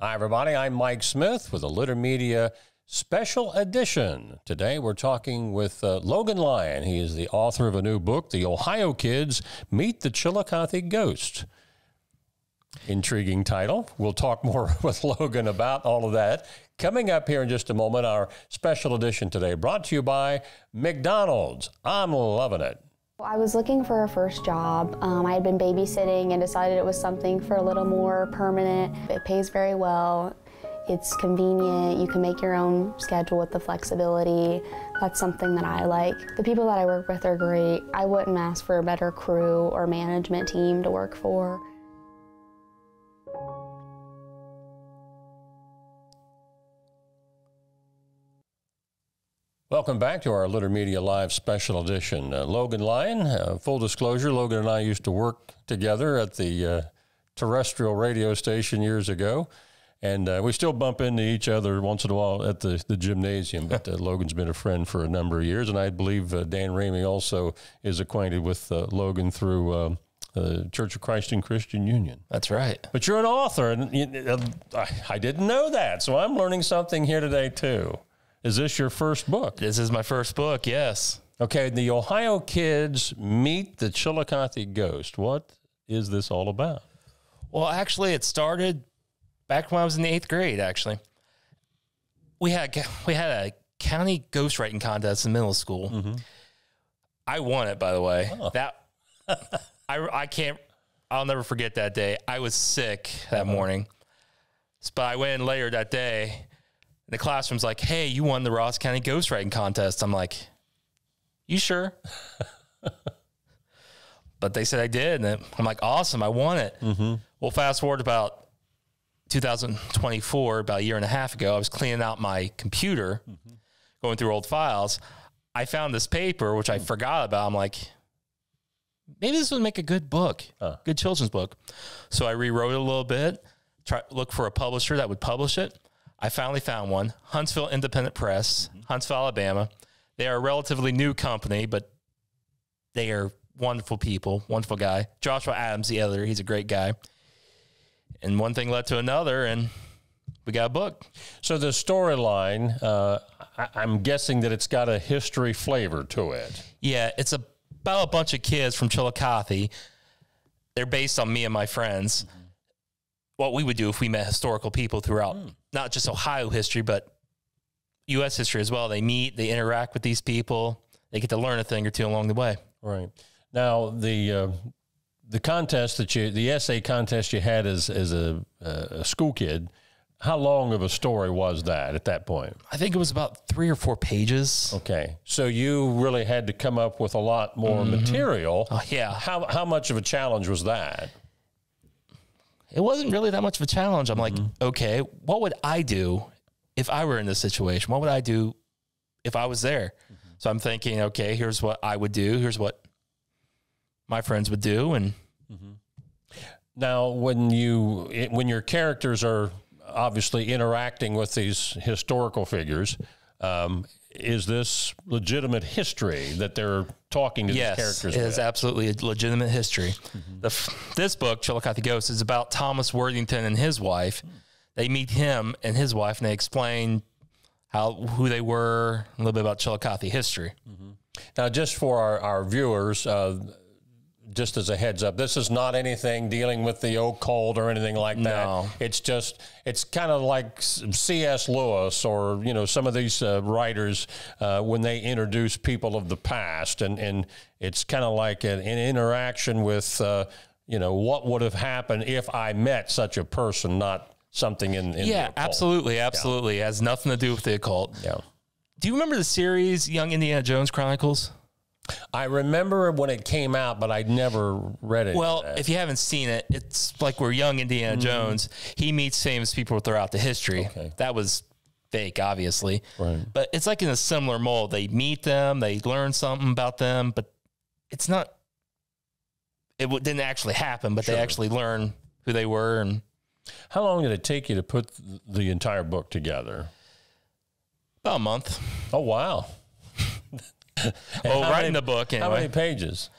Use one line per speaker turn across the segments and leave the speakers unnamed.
Hi, everybody. I'm Mike Smith with a Litter Media special edition. Today, we're talking with Logan Lyon. He is the author of a new book, The Ohio Kids Meet the Chillicothe Ghost. Intriguing title. We'll talk more with Logan about all of that. Coming up here in just a moment, our special edition today, brought to you by McDonald's. I'm loving it.
I was looking for a first job. I had been babysitting and decided it was something for a little more permanent. It pays very well. It's convenient. You can make your own schedule with the flexibility. That's something that I like. The people that I work with are great. I wouldn't ask for a better crew or management team to work for.
Welcome back to our Litter Media Live special edition. Logan Lyon, full disclosure, Logan and I used to work together at the terrestrial radio station years ago, and we still bump into each other once in a while at the gymnasium, but Logan's been a friend for a number of years, and I believe Dan Ramey also is acquainted with Logan through the Church of Christ in Christian Union.
That's right.
But you're an author, and I didn't know that, so I'm learning something here today, too. Is this your first book?
This is my first book, yes.
Okay, the Ohio Kids Meet the Chillicothe Ghost. What is this all about?
Well, actually, it started back when I was in the 8th grade, actually. We had a county ghostwriting contest in middle school. Mm-hmm. I won it, by the way. Oh. I'll never forget that day. I was sick that morning. But I went in later that day. The classroom's like, hey, you won the Ross County Ghostwriting Contest. I'm like, you sure? But they said I did. And I'm like, awesome, I won it. Mm-hmm. Well, fast forward about 2024, about a year and a half ago, I was cleaning out my computer, going through old files. I found this paper, which I forgot about. I'm like, maybe this would make a good book, good children's book. So I rewrote it a little bit, look for a publisher that would publish it. I finally found one, Huntsville Independent Press, Huntsville, Alabama. They are a relatively new company, but they are wonderful people, wonderful guy. Joshua Adams, the editor, he's a great guy. And one thing led to another, and we got a book.
So the storyline, I'm guessing that it's got a history flavor to it.
Yeah, it's about a bunch of kids from Chillicothe. They're based on me and my friends. What we would do if we met historical people throughout, not just Ohio history, but U.S. history as well. They meet, they interact with these people. They get to learn a thing or two along the way.
Right. Now, the contest the essay contest you had as a school kid, how long of a story was that at that point?
I think it was about 3 or 4 pages.
Okay. So you really had to come up with a lot more material.
Oh, yeah.
How much of a challenge was that?
It wasn't really that much of a challenge. I'm like, okay, what would I do if I were in this situation? What would I do if I was there? So I'm thinking, okay, here's what I would do. Here's what my friends would do. And
now, when your characters are obviously interacting with these historical figures, is this legitimate history that they're talking to these characters with?
Yes, it is absolutely a legitimate history. This book, Chillicothe Ghost, is about Thomas Worthington and his wife. They meet him and his wife, and they explain who they were, a little bit about Chillicothe history.
Now, just for our viewers, just as a heads up, this is not anything dealing with the occult or anything like that.
No.
It's kind of like C.S. Lewis or, some of these writers when they introduce people of the past. And it's kind of like an interaction with, what would have happened if I met such a person, not something in the occult.
Absolutely. It has nothing to do with the occult.
Yeah.
Do you remember the series Young Indiana Jones Chronicles?
I remember when it came out, but I'd never read it.
Well, if you haven't seen it, it's like we're young Indiana Jones. He meets famous people throughout the history. Okay. That was fake, obviously. Right. But it's like in a similar mold. They meet them, they learn something about them, but it's not, it didn't actually happen, but they actually learn who they were. And
how long did it take you to put the entire book together?
About a month.
Oh, wow.
Well, writing the book anyway.
How many pages?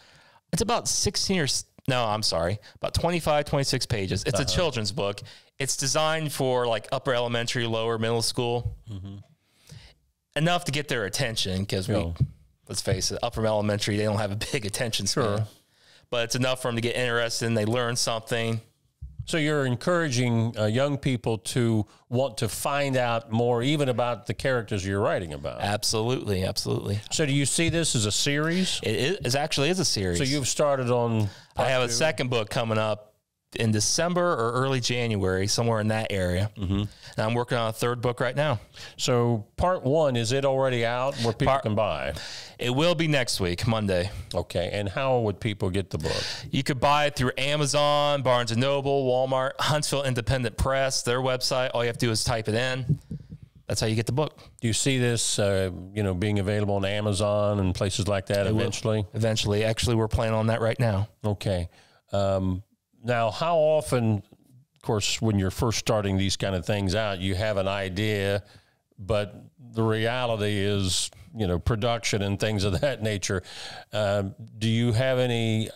It's about 16 or No, I'm sorry. About 25, 26 pages. It's a children's book. It's designed for like upper elementary, lower middle school. Enough to get their attention because let's face it, upper elementary, they don't have a big attention span. But it's enough for them to get interested and they learn something.
So you're encouraging young people to want to find out more even about the characters you're writing about.
Absolutely, absolutely.
So do you see this as a series?
It actually is a series.
So you've started on...
I have a second book coming up in December or early January, somewhere in that area. And I'm working on a third book right now.
So part 1, is it already out where people can buy?
It will be next week, Monday.
Okay. And how would people get the book?
You could buy it through Amazon, Barnes & Noble, Walmart, Huntsville Independent Press, their website. All you have to do is type it in. That's how you get the book.
Do you see this, being available on Amazon and places like that eventually?
Eventually. Actually, we're planning on that right now.
Okay. Now, how often, of course, when you're first starting these kind of things out, you have an idea, but the reality is, production and things of that nature. Do you have any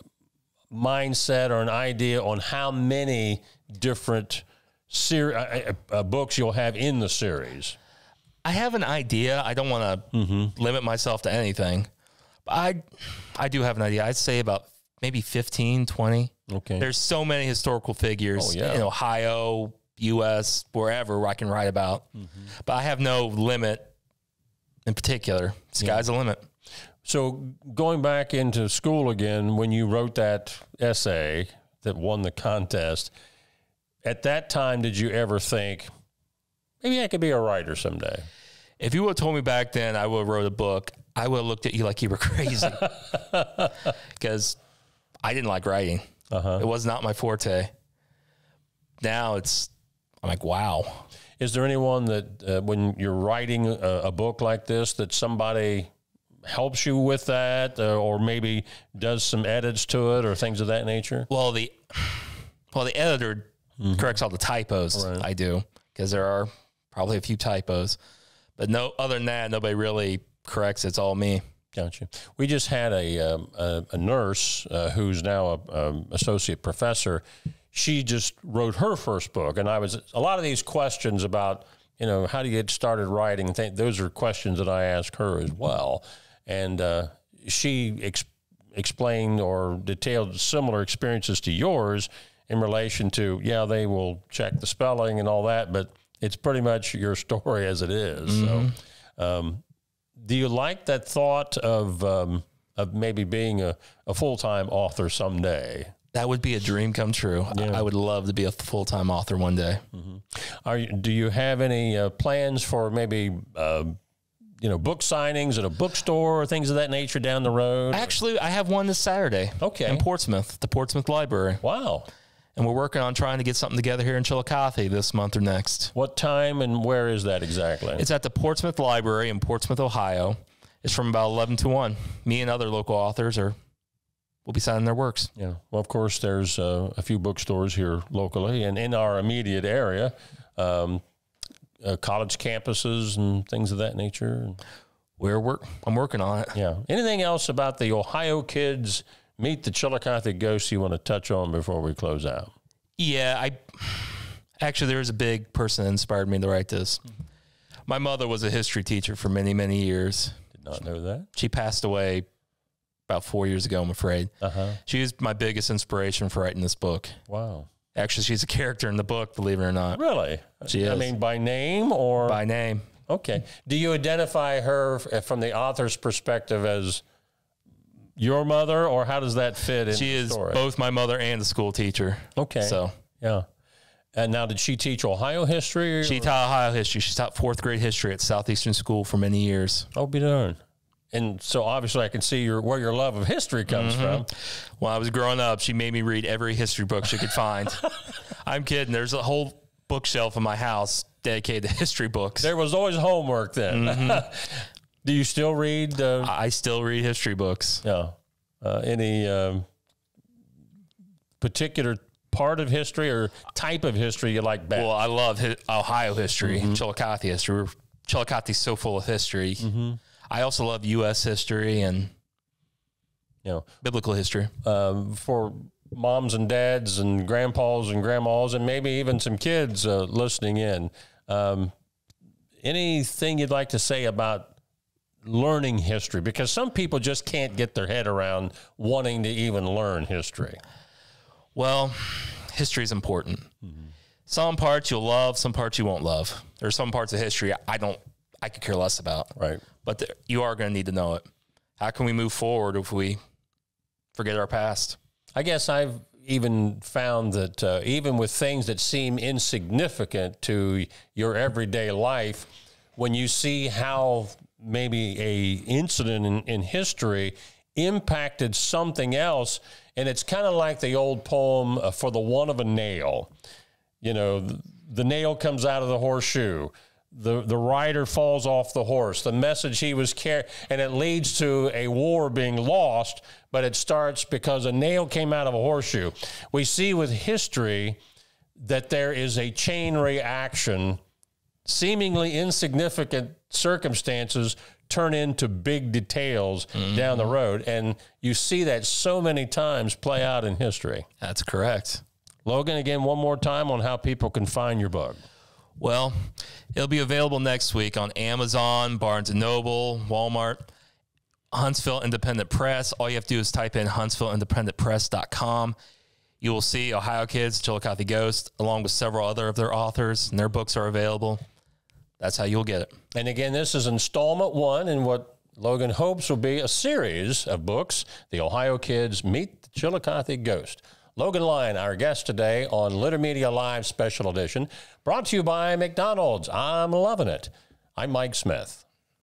mindset or an idea on how many different books you'll have in the series?
I have an idea. I don't want to limit myself to anything. But I do have an idea. I'd say about maybe 15, 20.
Okay.
There's so many historical figures in Ohio, U.S., wherever I can write about. But I have no limit in particular. Sky's the limit.
So going back into school again, when you wrote that essay that won the contest, at that time, did you ever think, maybe I could be a writer someday?
If you would have told me back then I would have wrote a book, I would have looked at you like you were crazy. Because I didn't like writing. It was not my forte. Now I'm like, wow.
Is there anyone that when you're writing a book like this that somebody helps you with that or maybe does some edits to it or things of that nature?
Well, the editor corrects all the typos. I do, because there are probably a few typos. But other than that, nobody really corrects. It's all me.
Gotcha. We just had a nurse who's now an associate professor. She just wrote her first book, and a lot of these questions about, how do you get started writing? Those are questions that I ask her as well. And she explained or detailed similar experiences to yours in relation to, they will check the spelling and all that, but it's pretty much your story as it is. So, do you like that thought of maybe being a full-time author someday?
That would be a dream come true. I would love to be a full-time author one day.
Do you have any plans for maybe, book signings at a bookstore or things of that nature down the road?
Actually, I have one this Saturday.
Okay.
In Portsmouth, the Portsmouth Library.
Wow.
And we're working on trying to get something together here in Chillicothe this month or next.
What time and where is that exactly?
It's at the Portsmouth Library in Portsmouth, Ohio. It's from about 11 to 1. Me and other local authors will be signing their works.
Yeah. Well, of course, there's a few bookstores here locally and in our immediate area, college campuses and things of that nature.
I'm working on it.
Yeah. Anything else about the Ohio Kids Meet the Chillicothe Ghosts you want to touch on before we close out?
Yeah, actually, there was a big person that inspired me to write this. My mother was a history teacher for many, many years.
Did not know that.
She passed away about 4 years ago, I'm afraid. She was my biggest inspiration for writing this book.
Wow.
Actually, she's a character in the book, believe it or not.
Really?
She is.
I mean, by name or?
By name.
Okay. Do you identify her from the author's perspective as your mother, or how does that fit in
She
the
is
story?
both my mother and the school teacher.
Okay.
So,
yeah. And now, did she teach Ohio history?
She taught Ohio history. She taught 4th grade history at Southeastern School for many years.
Oh, be darned. And so obviously I can see where your love of history comes from.
When I was growing up, she made me read every history book she could find. I'm kidding. There's a whole bookshelf in my house dedicated to history books.
There was always homework then. Do you still read?
I still read history books.
Yeah. Any particular part of history or type of history you like best?
Well, I love Ohio history, Chillicothe history. Chillicothe's so full of history. I also love U.S. history and biblical history.
For moms and dads and grandpas and grandmas and maybe even some kids listening in. Anything you'd like to say about learning history? Because some people just can't get their head around wanting to even learn history.
Well, history is important. Some parts you'll love, some parts you won't love. There's some parts of history I could care less about.
Right.
But you are going to need to know it. How can we move forward if we forget our past?
I guess I've even found that even with things that seem insignificant to your everyday life, when you see how maybe a incident in history impacted something else, and it's kind of like the old poem, For the Want of a Nail. You know, the nail comes out of the horseshoe. The rider falls off the horse. The message he was carrying, and it leads to a war being lost, but it starts because a nail came out of a horseshoe. We see with history that there is a chain reaction. Seemingly insignificant circumstances turn into big details down the road, and you see that so many times play out in history.
That's correct.
Logan, again, one more time on how people can find your book.
Well, it'll be available next week on Amazon, Barnes & Noble, Walmart, Huntsville Independent Press. All you have to do is type in huntsvilleindependentpress.com. You will see Ohio Kids, Chillicothe Ghost, along with several other of their authors, and their books are available. That's how you'll get it.
And again, this is installment 1 in what Logan hopes will be a series of books, The Ohio Kids Meet the Chillicothe Ghost. Logan Lyon, our guest today on Litter Media Live Special Edition, brought to you by McDonald's. I'm loving it. I'm Mike Smith.